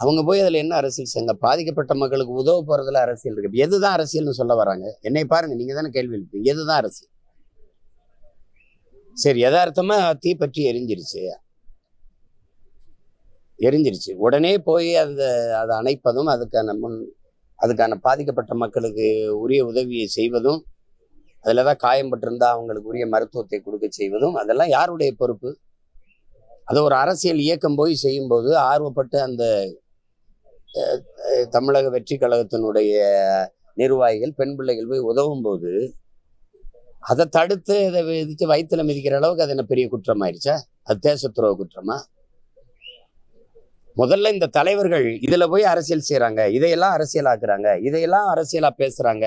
அவங்க போய் அதுல என்ன அரசியல் செய்யுங்க? பாதிக்கப்பட்ட மக்களுக்கு உதவ போறதுல அரசியல் இருக்கு. எதுதான் அரசியல்னு சொல்ல வராங்க? என்னை பாருங்க, நீங்க தானே கேள்வி எழுப்பீங்க. எதுதான் அரசியல்? சரி, யதார்த்தமா தீ பற்றி எரிஞ்சிருச்சு. உடனே போய் அதை அணைப்பதும், அதுக்கான பாதிக்கப்பட்ட மக்களுக்கு உரிய உதவியை செய்வதும், அதுலதான் காயம்பட்டிருந்தா அவங்களுக்கு உரிய மருத்துவத்தை கொடுக்க செய்வதும், அதெல்லாம் யாருடைய பொறுப்பு? அது ஒரு அரசியல் இயக்கம் போய் செய்யும்போது ஆர்வப்பட்டு அந்த தமிழக வெற்றி கழகத்தினுடைய நிர்வாகிகள், பெண் பிள்ளைகள் போய் உதவும் போது அதை தடுத்து இதை விதிச்சு வயிற்றுல மிதிக்கிற அளவுக்கு அது என்ன பெரிய குற்றம் ஆயிடுச்சா? அது தேச துரோக குற்றமா? முதல்ல இந்த தலைவர்கள் இதுல போய் அரசியல் செய்யறாங்க, இதையெல்லாம் அரசியலாக்குறாங்க, இதையெல்லாம் அரசியலா பேசுறாங்க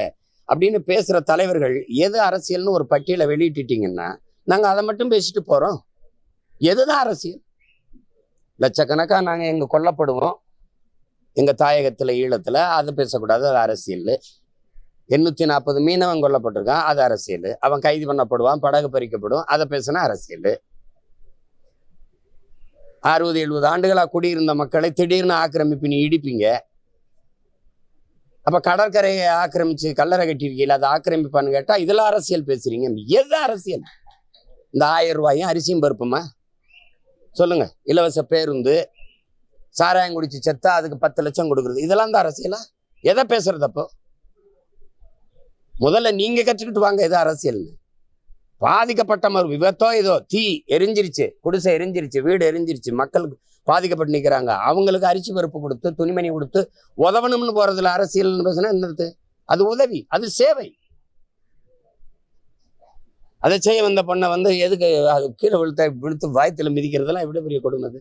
அப்படின்னு பேசுற தலைவர்கள் எது அரசியல்னு ஒரு பட்டியலை வெளியிட்டுட்டீங்கன்னா நாங்க அதை மட்டும் பேசிட்டு போறோம். எதுதான் அரசியல்? லட்சக்கணக்கா நாங்க எங்க கொல்லப்படுவோம் எங்க தாயகத்துல, ஈழத்துல, அதை பேசக்கூடாது, அது அரசியல். 840 மீனவன் கொல்லப்பட்டிருக்கான், அது அரசியல். அவன் கைது பண்ணப்படுவான், படகு பறிக்கப்படும், அதை பேசினா அரசியல். 60-70 ஆண்டுகளா குடியிருந்த மக்களை திடீர்னு ஆக்கிரமிப்பு நீ இடிப்பீங்க. அப்ப கடற்கரையை ஆக்கிரமிச்சு கல்லறை கட்டியிருக்கீங்களா, அதை ஆக்கிரமிப்பான்னு கேட்டா இதெல்லாம் அரசியல் பேசுறீங்க. எது அரசியல்? இந்த 1000 ரூபாயும் அரிசியும் பருப்புமா? சொல்லுங்க. இலவச பேருந்து, சாராயம் குடிச்சு செத்தா அதுக்கு 10 லட்சம் கொடுக்குறது, இதெல்லாம் தான் அரசியலா? எதை பேசுறது? அப்போ முதல்ல நீங்க கற்றுக்கிட்டு வாங்க எது அரசியல்னு. பாதிக்கப்பட்ட விபத்தோ இதோ தீ எரிஞ்சிருச்சு, குடிசை எரிஞ்சிருச்சு, வீடு எரிஞ்சிருச்சு, மக்களுக்கு பாதிக்கப்பட்டு நிற்கிறாங்க, அவங்களுக்கு அரிசி பருப்பு கொடுத்து துணிமணி கொடுத்து உதவணும்னு போறதுல அரசியல்னு பேசுனா என்னது? அது உதவி, அது சேவை. அதை செய்ய வந்த பொண்ணை எதுக்கு கீழே விழுத்து வயத்துல மிதிக்கிறதெல்லாம் எவ்வளவு பெரிய கொடுமை அது.